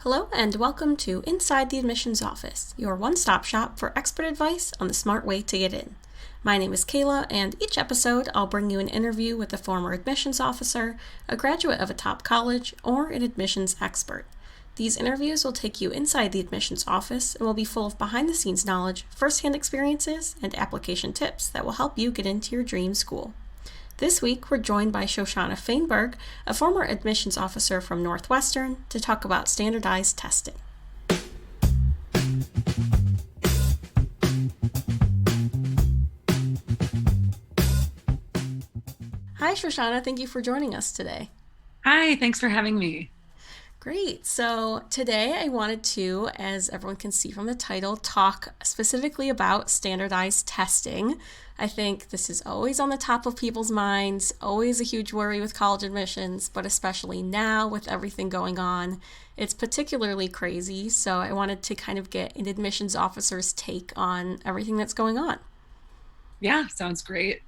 Hello and welcome to Inside the Admissions Office, your one-stop shop for expert advice on the smart way to get in. My name is Kayla, and each episode I'll bring you an interview with a former admissions officer, a graduate of a top college, or an admissions expert. These interviews will take you inside the admissions office and will be full of behind-the-scenes knowledge, first-hand experiences, and application tips that will help you get into your dream school. This week, we're joined by Shoshannah Feinberg, a former admissions officer from Northwestern, to talk about standardized testing. Hi, Shoshannah. Thank you for joining us today. Hi, thanks for having me. Great. So today I wanted to, as everyone can see from the title, talk specifically about standardized testing. I think this is always on the top of people's minds, always a huge worry with college admissions, but especially now with everything going on, it's particularly crazy. So I wanted to kind of get an admissions officer's take on everything that's going on. Yeah, sounds great.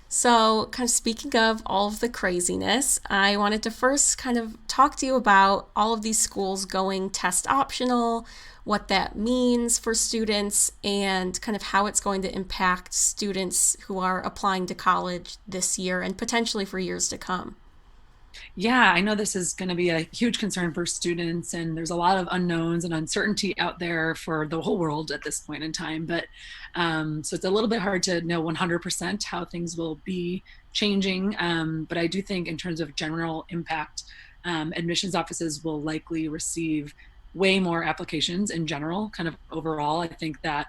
So, kind of speaking of all of the craziness, I wanted to first kind of talk to you about all of these schools going test optional, what that means for students, and kind of how it's going to impact students who are applying to college this year and potentially for years to come. Yeah, I know this is going to be a huge concern for students, and there's a lot of unknowns and uncertainty out there for the whole world at this point in time. But so it's a little bit hard to know 100% how things will be changing. But I do think, in terms of general impact, admissions offices will likely receive way more applications in general, kind of overall. I think that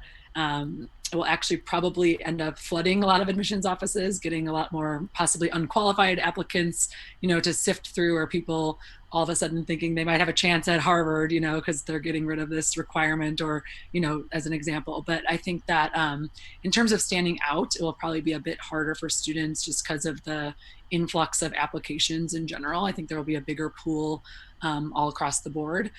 it will actually probably end up flooding a lot of admissions offices, getting a lot more possibly unqualified applicants, to sift through, or people all of a sudden thinking they might have a chance at Harvard, because they're getting rid of this requirement, or, as an example. But I think that in terms of standing out, it will probably be a bit harder for students just because of the influx of applications in general. I think there will be a bigger pool all across the board.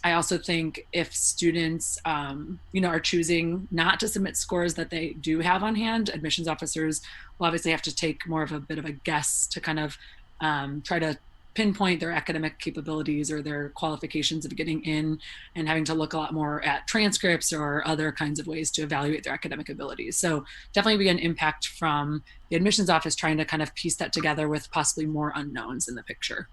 I also think if students, are choosing not to submit scores that they do have on hand, admissions officers will obviously have to take more of a bit of a guess to kind of try to pinpoint their academic capabilities or their qualifications of getting in, and having to look a lot more at transcripts or other kinds of ways to evaluate their academic abilities. So definitely be an impact from the admissions office trying to kind of piece that together with possibly more unknowns in the picture.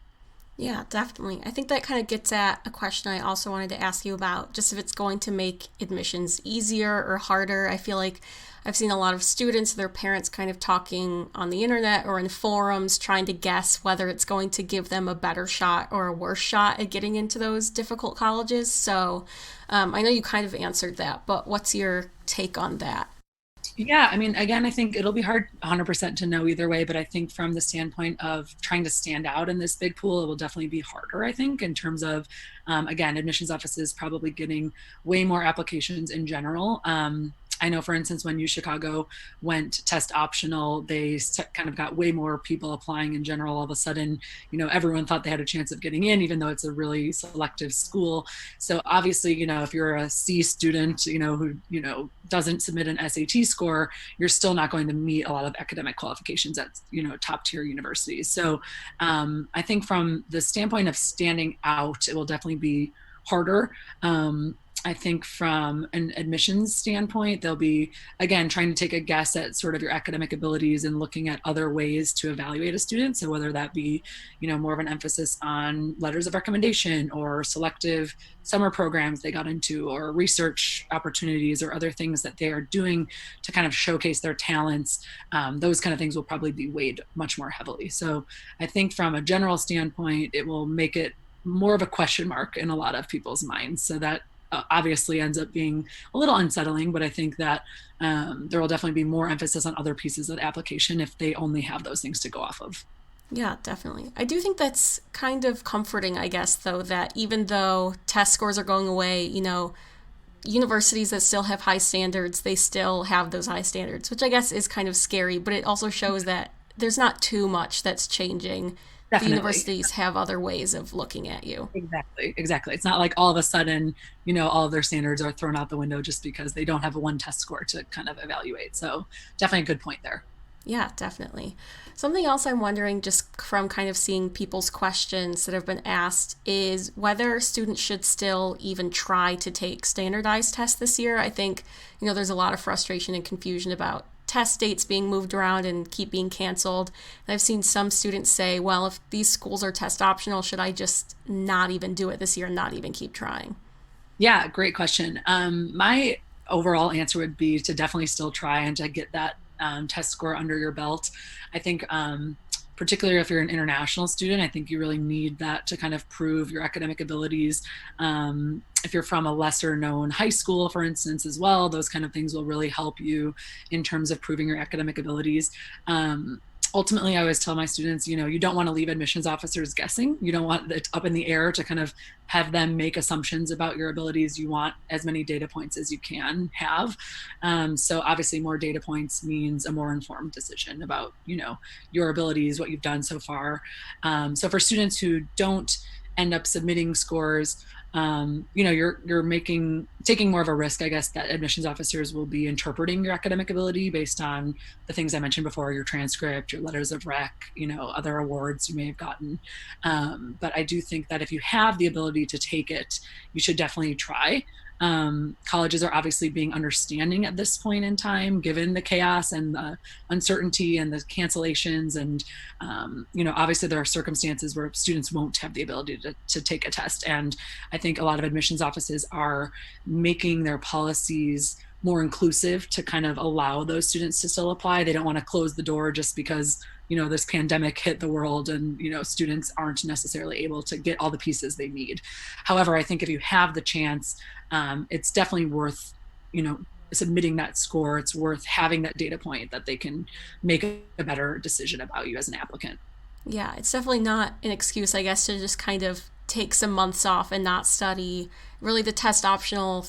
Yeah, definitely. I think that kind of gets at a question I also wanted to ask you about, just if it's going to make admissions easier or harder. I feel like I've seen a lot of students, their parents kind of talking on the internet or in forums, trying to guess whether it's going to give them a better shot or a worse shot at getting into those difficult colleges. So I know you kind of answered that, but what's your take on that? Yeah, I mean, again, I think it'll be hard 100% to know either way, but I think from the standpoint of trying to stand out in this big pool, it will definitely be harder, I think, in terms of, again, admissions offices probably getting way more applications in general. I know, for instance, when UChicago went test optional, they kind of got way more people applying in general. All of a sudden, everyone thought they had a chance of getting in, even though it's a really selective school. So obviously, if you're a C student, who, doesn't submit an SAT score, you're still not going to meet a lot of academic qualifications at, top tier universities. So I think from the standpoint of standing out, it will definitely be harder. I think from an admissions standpoint, they'll be, again, trying to take a guess at sort of your academic abilities and looking at other ways to evaluate a student. So whether that be, more of an emphasis on letters of recommendation or selective summer programs they got into, or research opportunities, or other things that they are doing to kind of showcase their talents, those kind of things will probably be weighed much more heavily. So I think from a general standpoint, it will make it more of a question mark in a lot of people's minds. So that obviously ends up being a little unsettling, but I think that there will definitely be more emphasis on other pieces of the application if they only have those things to go off of. Yeah, definitely. I do think that's kind of comforting, I guess, though, that even though test scores are going away, universities that still have high standards, they still have those high standards, which I guess is kind of scary, but it also shows that there's not too much that's changing. The Definitely. universities have other ways of looking at you. Exactly. It's not like all of a sudden, all of their standards are thrown out the window just because they don't have a one test score to kind of evaluate. So definitely a good point there. Yeah, definitely. Something else I'm wondering, just from kind of seeing people's questions that have been asked, is whether students should still even try to take standardized tests this year. I think, there's a lot of frustration and confusion about test dates being moved around and keep being canceled. And I've seen some students say, well, if these schools are test optional, should I just not even do it this year and not even keep trying? Yeah, great question. My overall answer would be to definitely still try and to get that test score under your belt. I think, particularly if you're an international student, I think you really need that to kind of prove your academic abilities. If you're from a lesser known high school, for instance, as well, those kind of things will really help you in terms of proving your academic abilities. Ultimately, I always tell my students, you don't want to leave admissions officers guessing. You don't want it up in the air to kind of have them make assumptions about your abilities. You want as many data points as you can have. So obviously more data points means a more informed decision about, your abilities, what you've done so far. So for students who don't end up submitting scores, you're taking more of a risk, I guess, that admissions officers will be interpreting your academic ability based on the things I mentioned before, your transcript, your letters of rec, other awards you may have gotten. But I do think that if you have the ability to take it, you should definitely try. Colleges are obviously being understanding at this point in time, given the chaos and the uncertainty and the cancellations. And, obviously there are circumstances where students won't have the ability to take a test. And I think a lot of admissions offices are making their policies more inclusive to kind of allow those students to still apply. They don't want to close the door just because this pandemic hit the world and students aren't necessarily able to get all the pieces they need. However, I think if you have the chance, it's definitely worth submitting that score. It's worth having that data point that they can make a better decision about you as an applicant. Yeah, it's definitely not an excuse, I guess, to just kind of take some months off and not study. Really, the test optional,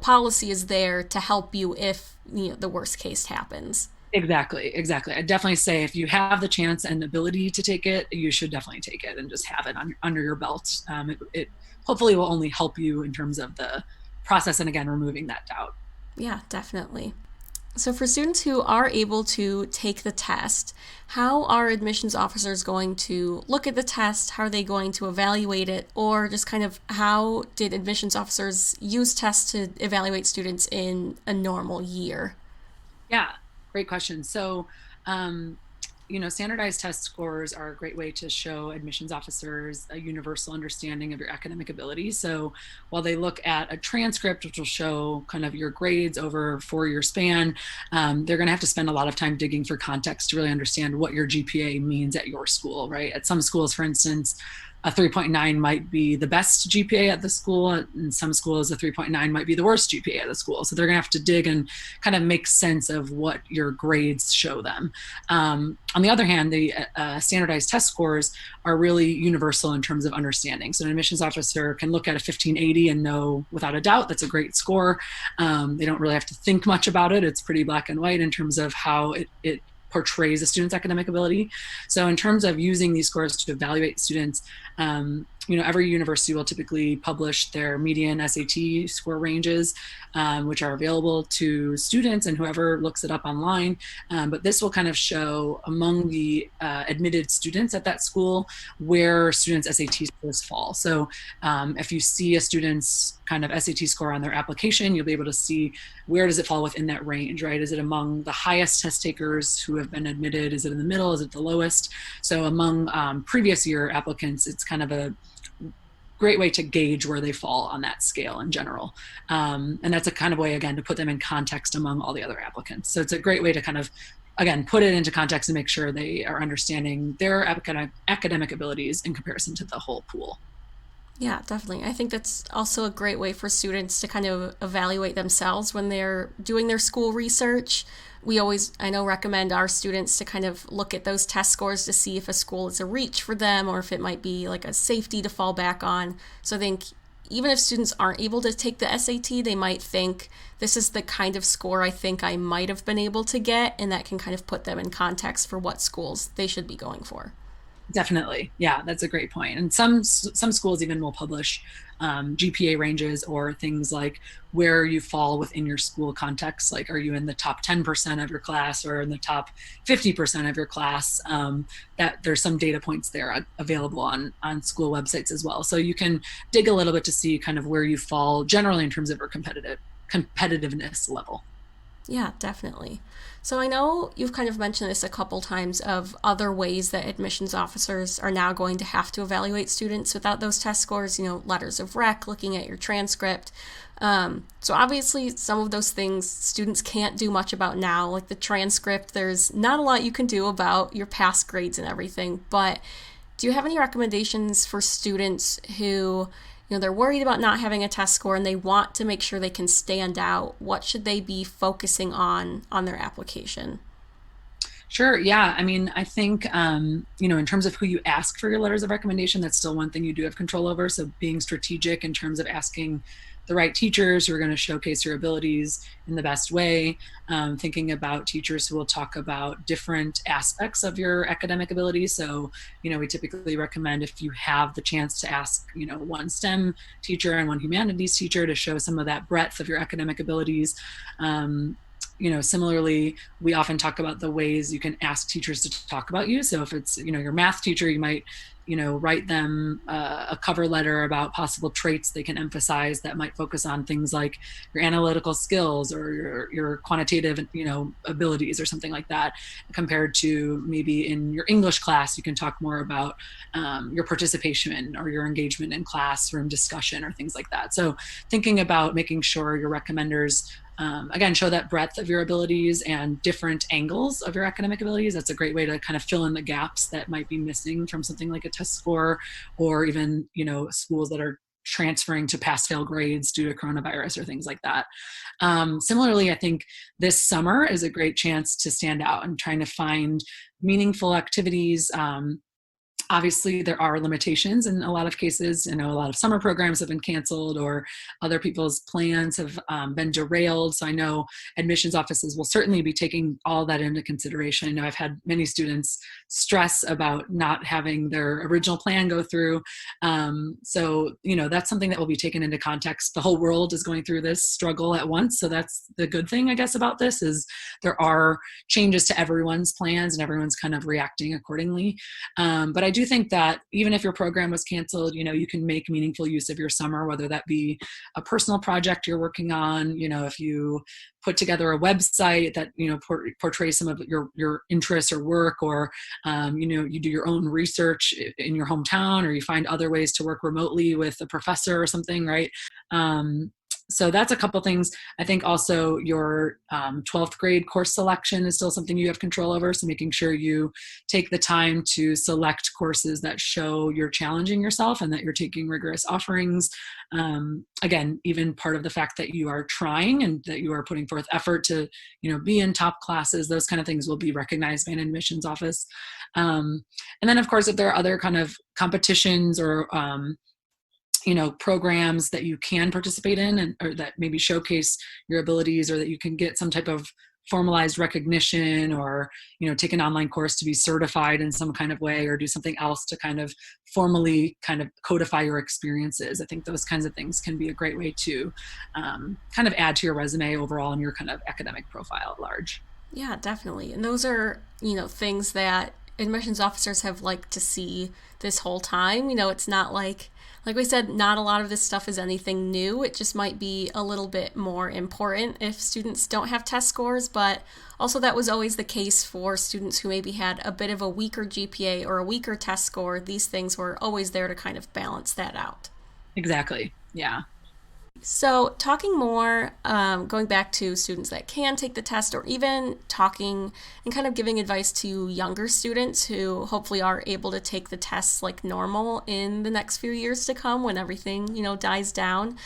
policy is there to help you if, the worst case happens. Exactly. I definitely say if you have the chance and ability to take it, you should definitely take it and just have it under your belt. It hopefully will only help you in terms of the process and, again, removing that doubt. Yeah, definitely. So for students who are able to take the test, how are admissions officers going to look at the test? How are they going to evaluate it? Or just kind of how did admissions officers use tests to evaluate students in a normal year? Yeah, great question. So, standardized test scores are a great way to show admissions officers a universal understanding of your academic ability. So while they look at a transcript, which will show kind of your grades over a 4-year span, they're going to have to spend a lot of time digging for context to really understand what your GPA means at your school, right? At some schools, for instance, a 3.9 might be the best GPA at the school. In some schools, a 3.9 might be the worst GPA at the school. So they're going to have to dig and kind of make sense of what your grades show them. On the other hand, the standardized test scores are really universal in terms of understanding. So an admissions officer can look at a 1580 and know without a doubt that's a great score. They don't really have to think much about it. It's pretty black and white in terms of how it portrays a student's academic ability. So in terms of using these scores to evaluate students, every university will typically publish their median SAT score ranges, which are available to students and whoever looks it up online. But this will kind of show among the admitted students at that school where students' SAT scores fall. So if you see a student's kind of SAT score on their application, you'll be able to see where does it fall within that range, right? Is it among the highest test takers who have been admitted? Is it in the middle? Is it the lowest? So among previous year applicants, it's kind of a great way to gauge where they fall on that scale in general. And that's a kind of way, again, to put them in context among all the other applicants. So it's a great way to kind of, again, put it into context and make sure they are understanding their academic abilities in comparison to the whole pool. Yeah, definitely. I think that's also a great way for students to kind of evaluate themselves when they're doing their school research. We always, I know, recommend our students to kind of look at those test scores to see if a school is a reach for them or if it might be like a safety to fall back on. So I think even if students aren't able to take the SAT, they might think this is the kind of score I think I might have been able to get, and that can kind of put them in context for what schools they should be going for. Definitely. Yeah, that's a great point. And some schools even will publish GPA ranges or things like where you fall within your school context. Like, are you in the top 10% of your class or in the top 50% of your class? That there's some data points there available on school websites as well. So you can dig a little bit to see kind of where you fall generally in terms of your competitiveness level. Yeah, definitely. So I know you've kind of mentioned this a couple times of other ways that admissions officers are now going to have to evaluate students without those test scores, letters of rec, looking at your transcript. So obviously, some of those things students can't do much about now, like the transcript. There's not a lot you can do about your past grades and everything. But do you have any recommendations for students who, they're worried about not having a test score and they want to make sure they can stand out? What should they be focusing on their application? Sure. Yeah. I mean, I think, in terms of who you ask for your letters of recommendation, that's still one thing you do have control over. So being strategic in terms of asking the right teachers who are going to showcase your abilities in the best way, thinking about teachers who will talk about different aspects of your academic ability. So, we typically recommend if you have the chance to ask, one STEM teacher and one humanities teacher to show some of that breadth of your academic abilities. Similarly, we often talk about the ways you can ask teachers to talk about you. So if it's, your math teacher, you might, write them a cover letter about possible traits they can emphasize that might focus on things like your analytical skills or your quantitative, abilities or something like that, compared to maybe in your English class, you can talk more about your participation or your engagement in classroom discussion or things like that. So thinking about making sure your recommenders again, show that breadth of your abilities and different angles of your academic abilities. That's a great way to kind of fill in the gaps that might be missing from something like a test score, or even, schools that are transferring to pass fail grades due to coronavirus or things like that. Similarly, I think this summer is a great chance to stand out and trying to find meaningful activities. Obviously, there are limitations in a lot of cases. A lot of summer programs have been canceled or other people's plans have been derailed. So I know admissions offices will certainly be taking all that into consideration. I know I've had many students stress about not having their original plan go through. So, that's something that will be taken into context. The whole world is going through this struggle at once. So that's the good thing, I guess, about this is there are changes to everyone's plans and everyone's kind of reacting accordingly. But I do think that even if your program was canceled, you can make meaningful use of your summer, whether that be a personal project you're working on, if you put together a website that, portrays some of your interests or work, or, you do your own research in your hometown, or you find other ways to work remotely with a professor or something, right? So that's a couple things. I think also your 12th grade course selection is still something you have control over. So making sure you take the time to select courses that show you're challenging yourself and that you're taking rigorous offerings. Again, even part of the fact that you are trying and that you are putting forth effort to, be in top classes, those kind of things will be recognized by an admissions office. And then of course, if there are other kind of competitions or programs that you can participate in or that maybe showcase your abilities, or that you can get some type of formalized recognition, or take an online course to be certified in some kind of way, or do something else to kind of formally kind of codify your experiences. I think those kinds of things can be a great way to kind of add to your resume overall and your kind of academic profile at large. Yeah, definitely. And those are, things that admissions officers have liked to see this whole time. It's not like we said, not a lot of this stuff is anything new. It just might be a little bit more important if students don't have test scores, but also that was always the case for students who maybe had a bit of a weaker GPA or a weaker test score. These things were always there to kind of balance that out. Exactly. Yeah. So, talking more, going back to students that can take the test, or even talking and kind of giving advice to younger students who hopefully are able to take the tests like normal in the next few years to come when everything, dies down.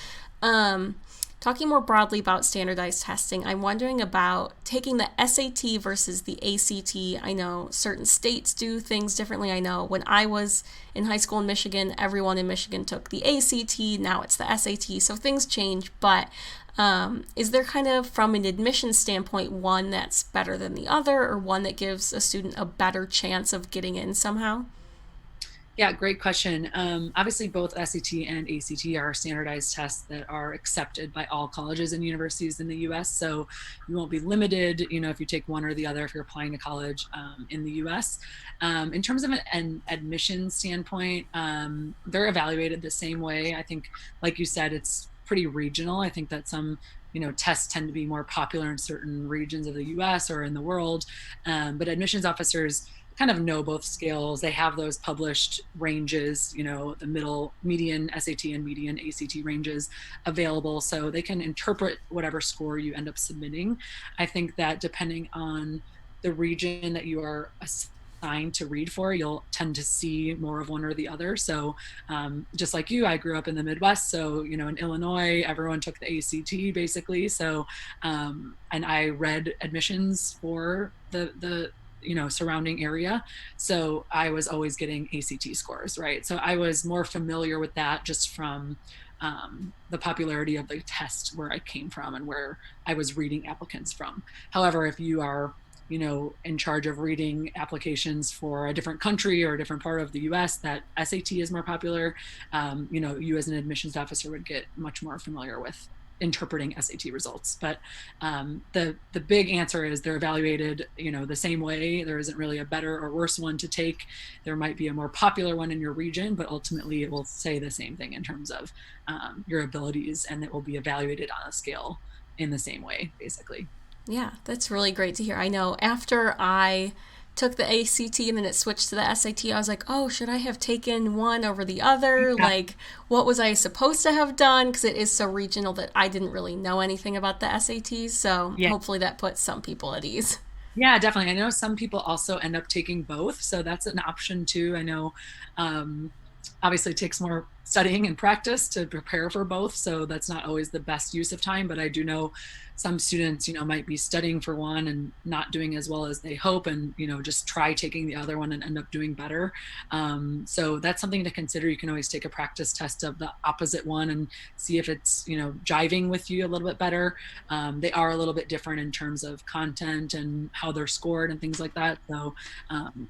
Um, Talking more broadly about standardized testing, I'm wondering about taking the SAT versus the ACT. I know certain states do things differently. I know when I was in high school in Michigan, everyone in Michigan took the ACT. Now it's the SAT. So things change. But is there kind of, from an admission standpoint, one that's better than the other, or one that gives a student a better chance of getting in somehow? Yeah, great question. Obviously, both SAT and ACT are standardized tests that are accepted by all colleges and universities in the US. So you won't be limited, if you take one or the other if you're applying to college in the US. In terms of an admission standpoint, they're evaluated the same way. I think, like you said, it's pretty regional. I think that some tests tend to be more popular in certain regions of the US or in the world. But admissions officers kind of know both scales. They have those published ranges, the middle median SAT and median ACT ranges available, so they can interpret whatever score you end up submitting. I think that depending on the region that you are assigned to read for, you'll tend to see more of one or the other. So just like you, I grew up in the Midwest. So, in Illinois, everyone took the ACT basically. So, and I read admissions for the surrounding area. So I was always getting ACT scores, right? So I was more familiar with that just from the popularity of the test where I came from and where I was reading applicants from. However, if you are in charge of reading applications for a different country or a different part of the US that SAT is more popular, you as an admissions officer would get much more familiar with interpreting SAT results. But the big answer is they're evaluated, the same way. There isn't really a better or worse one to take. There might be a more popular one in your region, but ultimately it will say the same thing in terms of your abilities, and it will be evaluated on a scale in the same way, basically. Yeah, that's really great to hear. I know after I took the ACT and then it switched to the SAT, I was like, oh, should I have taken one over the other? Yeah. Like, what was I supposed to have done? Because it is so regional that I didn't really know anything about the SATs. So Yeah. hopefully that puts some people at ease. Yeah, definitely. I know some people also end up taking both, so that's an option too. I know um, obviously it takes more studying and practice to prepare for both, so that's not always the best use of time. But I do know some students, might be studying for one and not doing as well as they hope, and just try taking the other one and end up doing better. So that's something to consider. You can always take a practice test of the opposite one and see if it's jiving with you a little bit better. They are a little bit different in terms of content and how they're scored and things like that. So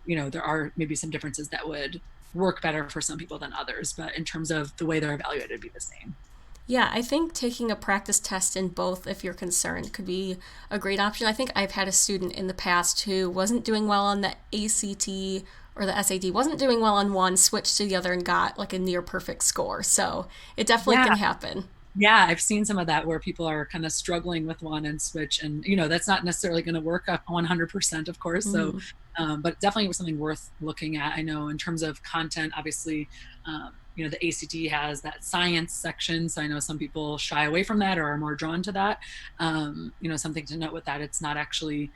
there are maybe some differences that would work better for some people than others, but in terms of the way they're evaluated, it'd be the same. Yeah, I think taking a practice test in both, if you're concerned, could be a great option. I think I've had a student in the past who wasn't doing well on the ACT or the SAT, wasn't doing well on one, switched to the other, and got like a near perfect score. So it definitely Yeah. can happen. Yeah, I've seen some of that where people are kind of struggling with one and switch, and that's not necessarily going to work up 100%, of course. So, Mm. but definitely was something worth looking at. I know in terms of content, obviously, the ACT has that science section, so I know some people shy away from that or are more drawn to that. Something to note with that, it's not actually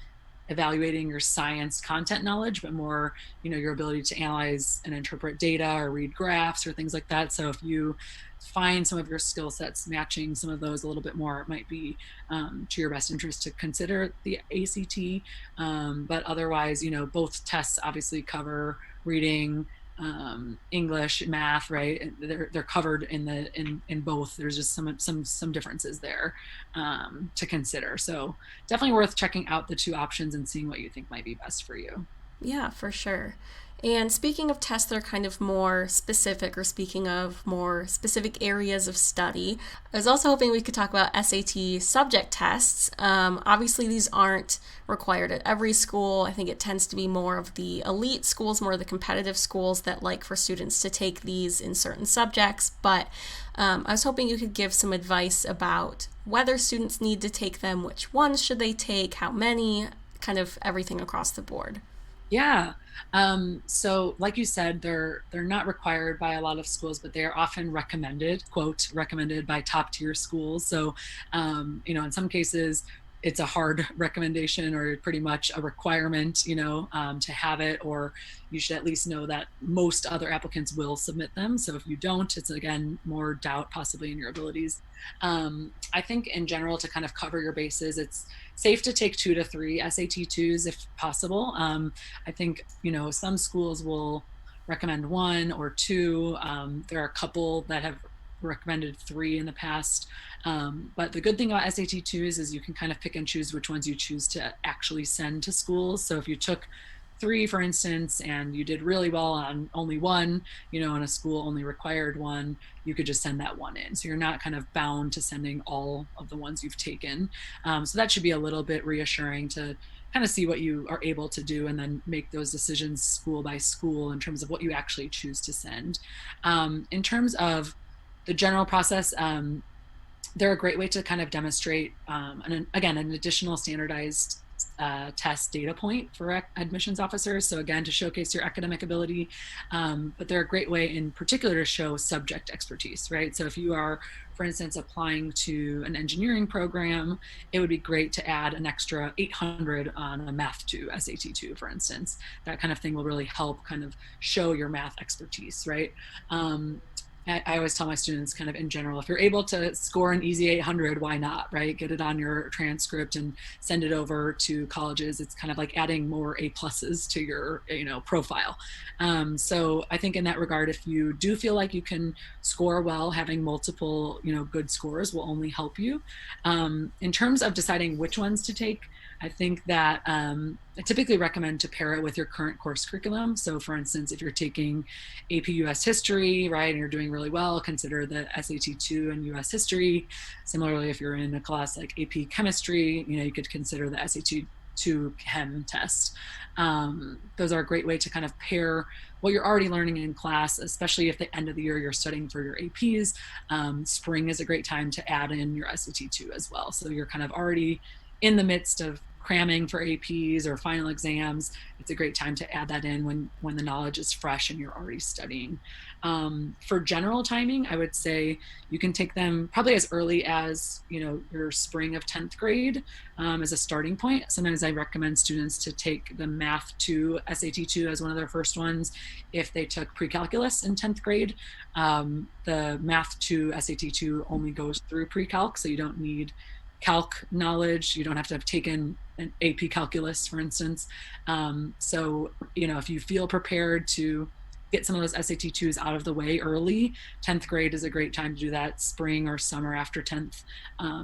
evaluating your science content knowledge, but more, your ability to analyze and interpret data or read graphs or things like that. So if you find some of your skill sets matching some of those a little bit more, it might be to your best interest to consider the ACT. But otherwise, both tests obviously cover reading, English, math, right? They're covered in both. There's just some differences there to consider. So definitely worth checking out the two options and seeing what you think might be best for you. Yeah, for sure. And speaking of tests that are kind of more specific, or speaking of more specific areas of study, I was also hoping we could talk about SAT subject tests. Obviously, these aren't required at every school. I think it tends to be more of the elite schools, more of the competitive schools that like for students to take these in certain subjects. But I was hoping you could give some advice about whether students need to take them, which ones should they take, how many, kind of everything across the board. Yeah. So like you said, they're not required by a lot of schools, but they are often recommended, quote, recommended by top tier schools. So, in some cases, it's a hard recommendation or pretty much a requirement, to have it, or you should at least know that most other applicants will submit them. So if you don't, it's again more doubt possibly in your abilities. I think in general, to kind of cover your bases, it's safe to take 2 to 3 SAT2s if possible. I think, some schools will recommend 1 or 2. There are a couple that have recommended 3 in the past. But the good thing about SAT2s is you can kind of pick and choose which ones you choose to actually send to schools. So if you took 3, for instance, and you did really well on only one, and a school only required one, you could just send that one in. So you're not kind of bound to sending all of the ones you've taken. So that should be a little bit reassuring to kind of see what you are able to do and then make those decisions school by school in terms of what you actually choose to send. In terms of the general process, they're a great way to kind of demonstrate, an additional standardized test data point for admissions officers. So again, to showcase your academic ability, but they're a great way in particular to show subject expertise, right? So if you are, for instance, applying to an engineering program, it would be great to add an extra 800 on a Math 2, SAT 2, for instance. That kind of thing will really help kind of show your math expertise, right? I always tell my students kind of in general, if you're able to score an easy 800, why not, right? Get it on your transcript and send it over to colleges. It's kind of like adding more A pluses to your, profile. So I think in that regard, if you do feel like you can score well, having multiple, good scores will only help you. In terms of deciding which ones to take, I think that I typically recommend to pair it with your current course curriculum. So for instance, if you're taking AP US History, right, and you're doing really well, consider the SAT 2 and US History. Similarly, if you're in a class like AP Chemistry, you could consider the SAT 2 Chem test. Those are a great way to kind of pair what you're already learning in class, especially if the end of the year you're studying for your APs. Spring is a great time to add in your SAT 2 as well. So you're kind of already in the midst of cramming for APs or final exams. It's a great time to add that in when the knowledge is fresh and you're already studying. For general timing, I would say you can take them probably as early as, your spring of 10th grade as a starting point. Sometimes I recommend students to take the Math 2, SAT 2 as one of their first ones if they took pre-calculus in 10th grade. The Math 2, SAT 2 only goes through pre-calc, so you don't need calc knowledge. You don't have to have taken an AP calculus, for instance. So, if you feel prepared to get some of those SAT 2s out of the way early, 10th grade is a great time to do that, spring or summer after 10th,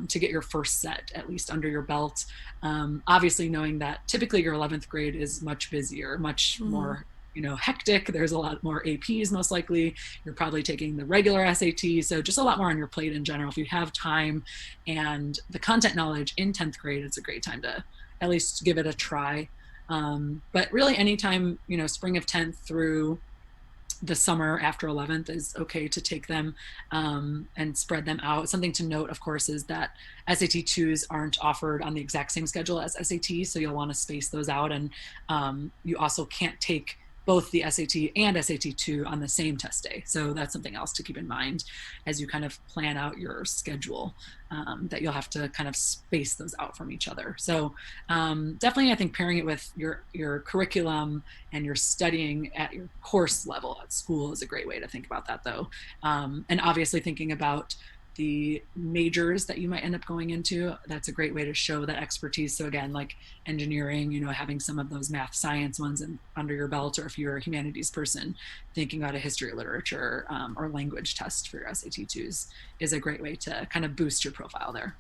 to get your first set at least under your belt. Obviously knowing that typically your 11th grade is much busier, much more hectic. There's a lot more APs, most likely. You're probably taking the regular SAT. So just a lot more on your plate in general. If you have time and the content knowledge in 10th grade, it's a great time to at least give it a try. But really anytime, spring of 10th through the summer after 11th is okay to take them and spread them out. Something to note, of course, is that SAT 2s aren't offered on the exact same schedule as SAT. So you'll want to space those out. And you also can't take both the SAT and SAT 2 on the same test day. So that's something else to keep in mind as you kind of plan out your schedule, that you'll have to kind of space those out from each other. So definitely, I think pairing it with your curriculum and your studying at your course level at school is a great way to think about that, though. And obviously thinking about the majors that you might end up going into, that's a great way to show that expertise. So again, like engineering, having some of those math science ones under your belt, or if you're a humanities person, thinking about a history, literature, or language test for your SAT 2s is a great way to kind of boost your profile there.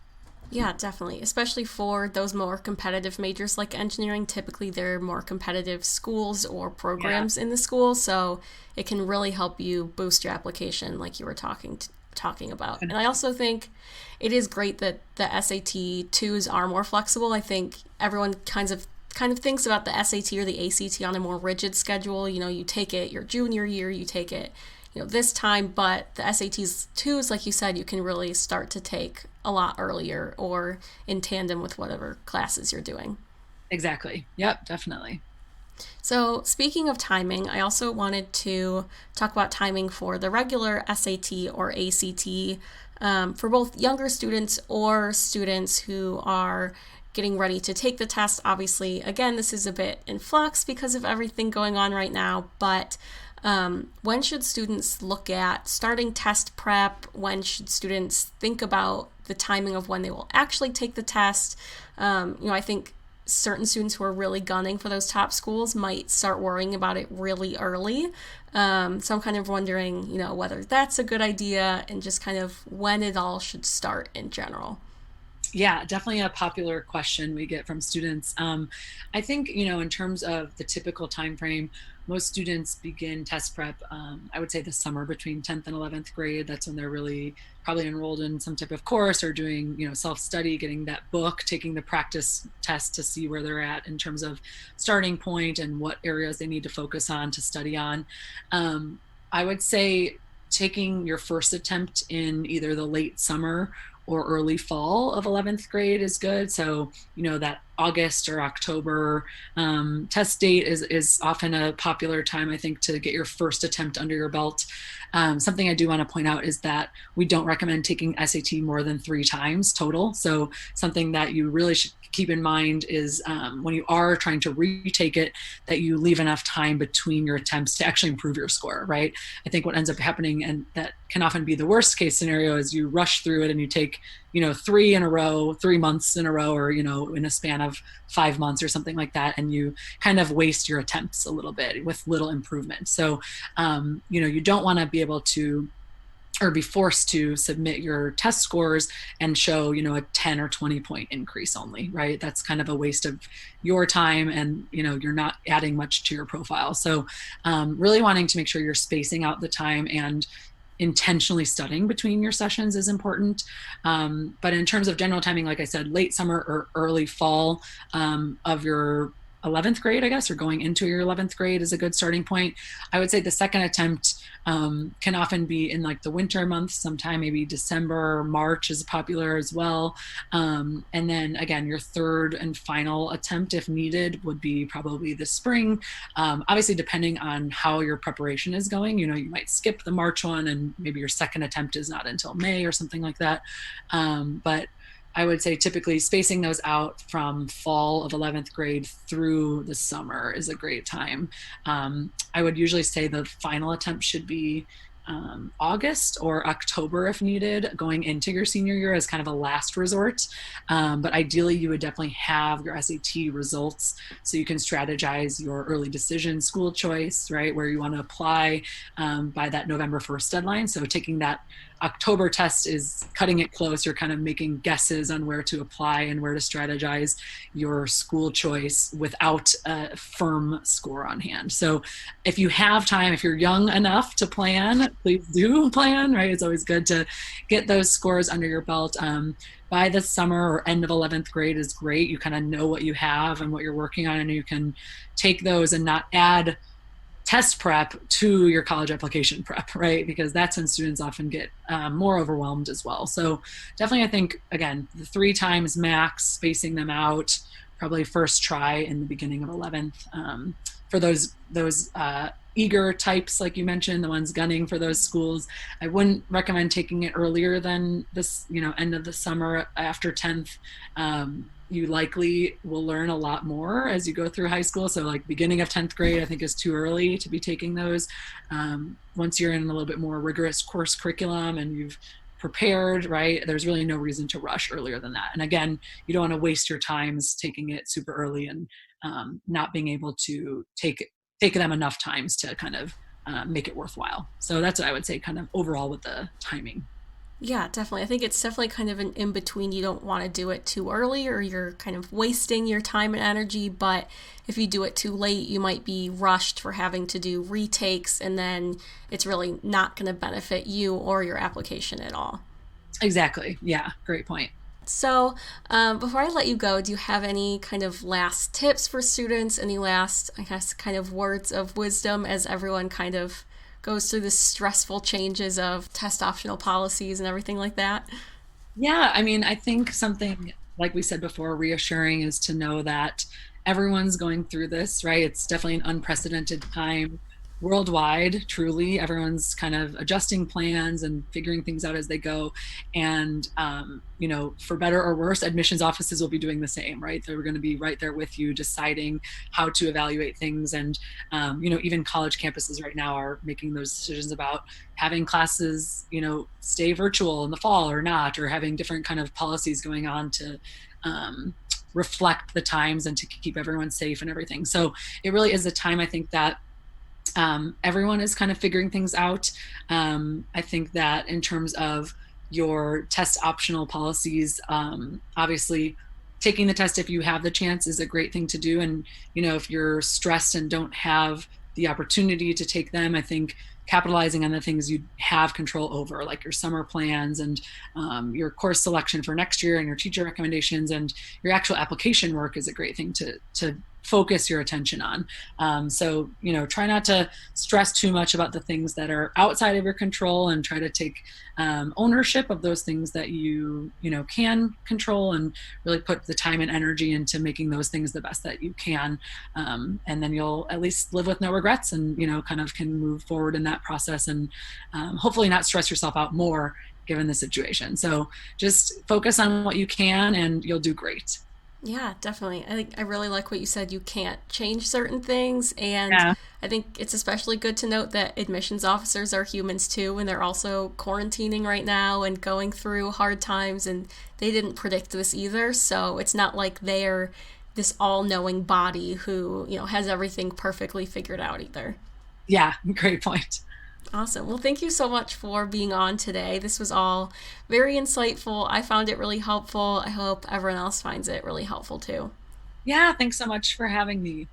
Yeah, definitely. Especially for those more competitive majors like engineering. Typically, they're more competitive schools or programs in the school. So it can really help you boost your application like you were talking about. And I also think it is great that the SAT 2s are more flexible. I think everyone kind of thinks about the SAT or the ACT on a more rigid schedule. You take it your junior year, you take it, this time, but the SATs 2s, like you said, you can really start to take a lot earlier or in tandem with whatever classes you're doing. Exactly. Yep, definitely. So speaking of timing, I also wanted to talk about timing for the regular SAT or ACT for both younger students or students who are getting ready to take the test. Obviously, again, this is a bit in flux because of everything going on right now, but when should students look at starting test prep? When should students think about the timing of when they will actually take the test? I think certain students who are really gunning for those top schools might start worrying about it really early. So I'm kind of wondering, whether that's a good idea and just kind of when it all should start in general. Yeah, definitely a popular question we get from students. I think, in terms of the typical time frame, most students begin test prep, I would say the summer between 10th and 11th grade. That's when they're really probably enrolled in some type of course or doing, self-study, getting that book, taking the practice test to see where they're at in terms of starting point and what areas they need to focus on to study on. I would say taking your first attempt in either the late summer or early fall of 11th grade is good. So, that August or October test date is often a popular time, I think, to get your first attempt under your belt. Something I do want to point out is that we don't recommend taking SAT more than 3 times total. So something that you really should keep in mind is when you are trying to retake it, that you leave enough time between your attempts to actually improve your score, right? I think what ends up happening, and that can often be the worst case scenario, is you rush through it and you take 3 in a row, 3 months in a row, or in a span of 5 months or something like that, and you kind of waste your attempts a little bit with little improvement. So you don't want to be able to or be forced to submit your test scores and show, a 10 or 20 point increase only, right? That's kind of a waste of your time, and, you're not adding much to your profile. So really wanting to make sure you're spacing out the time and intentionally studying between your sessions is important. But in terms of general timing, like I said, late summer or early fall of your 11th grade, I guess, or going into your 11th grade is a good starting point. I would say the second attempt can often be in like the winter months, sometime maybe December, March is popular as well. And then again, your third and final attempt, if needed, would be probably the spring. Obviously, depending on how your preparation is going, you might skip the March one and maybe your second attempt is not until May or something like that. But I would say typically spacing those out from fall of 11th grade through the summer is a great time. I would usually say the final attempt should be August or October if needed, going into your senior year as kind of a last resort. But ideally, you would definitely have your SAT results so you can strategize your early decision school choice, right, where you want to apply by that November 1st deadline. So taking that October test is cutting it close. You're kind of making guesses on where to apply and where to strategize your school choice without a firm score on hand. So if you have time, if you're young enough to plan, please do plan, right? It's always good to get those scores under your belt. By the summer or end of 11th grade is great. You kind of know what you have and what you're working on, and you can take those and not add test prep to your college application prep, right? Because that's when students often get more overwhelmed as well. So definitely, I think, again, the 3 times max, spacing them out, probably first try in the beginning of 11th. For those eager types, like you mentioned, the ones gunning for those schools, I wouldn't recommend taking it earlier than this, end of the summer after 10th. You likely will learn a lot more as you go through high school. So like beginning of 10th grade, I think is too early to be taking those. Once you're in a little bit more rigorous course curriculum and you've prepared, right, there's really no reason to rush earlier than that. And again, you don't want to waste your times taking it super early and not being able to take them enough times to kind of make it worthwhile. So that's what I would say kind of overall with the timing. Yeah, definitely. I think it's definitely kind of an in between. You don't want to do it too early or you're kind of wasting your time and energy. But if you do it too late, you might be rushed for having to do retakes, and then it's really not going to benefit you or your application at all. Exactly. Yeah, great point. So, before I let you go, do you have any kind of last tips for students? Any last, I guess, kind of words of wisdom as everyone kind of goes through the stressful changes of test optional policies and everything like that? Yeah, I mean, I think something like we said before, reassuring is to know that everyone's going through this, right? It's definitely an unprecedented time worldwide, truly. Everyone's kind of adjusting plans and figuring things out as they go. And, for better or worse, admissions offices will be doing the same, right? They're going to be right there with you deciding how to evaluate things. And, even college campuses right now are making those decisions about having classes, stay virtual in the fall or not, or having different kind of policies going on to, reflect the times and to keep everyone safe and everything. So it really is a time, I think, that everyone is kind of figuring things out. I think that in terms of your test optional policies. Obviously, taking the test if you have the chance is a great thing to do. And, if you're stressed and don't have the opportunity to take them, I think capitalizing on the things you have control over, like your summer plans and your course selection for next year and your teacher recommendations and your actual application work is a great thing to focus your attention on. So, try not to stress too much about the things that are outside of your control and try to take ownership of those things that you can control and really put the time and energy into making those things the best that you can. And then you'll at least live with no regrets and, kind of can move forward in that process and hopefully not stress yourself out more given the situation. So just focus on what you can and you'll do great. Yeah, definitely. I think I really like what you said. You can't change certain things. And Yeah. I think it's especially good to note that admissions officers are humans too, and they're also quarantining right now and going through hard times. And they didn't predict this either. So it's not like they're this all knowing body who, has everything perfectly figured out either. Yeah, great point. Awesome. Well, thank you so much for being on today. This was all very insightful. I found it really helpful. I hope everyone else finds it really helpful too. Yeah, thanks so much for having me.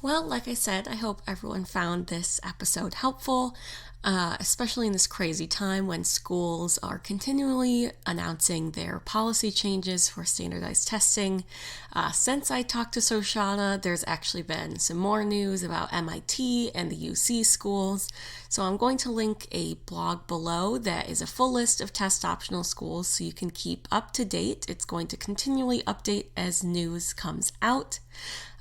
Well, like I said, I hope everyone found this episode helpful, especially in this crazy time when schools are continually announcing their policy changes for standardized testing. Since I talked to Shoshannah, there's actually been some more news about MIT and the UC schools. So I'm going to link a blog below that is a full list of test optional schools so you can keep up to date. It's going to continually update as news comes out.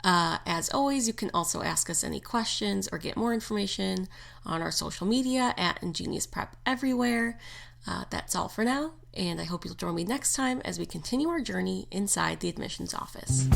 As always, you can also ask us any questions or get more information on our social media at Ingenious Prep everywhere. That's all for now, and I hope you'll join me next time as we continue our journey inside the admissions office.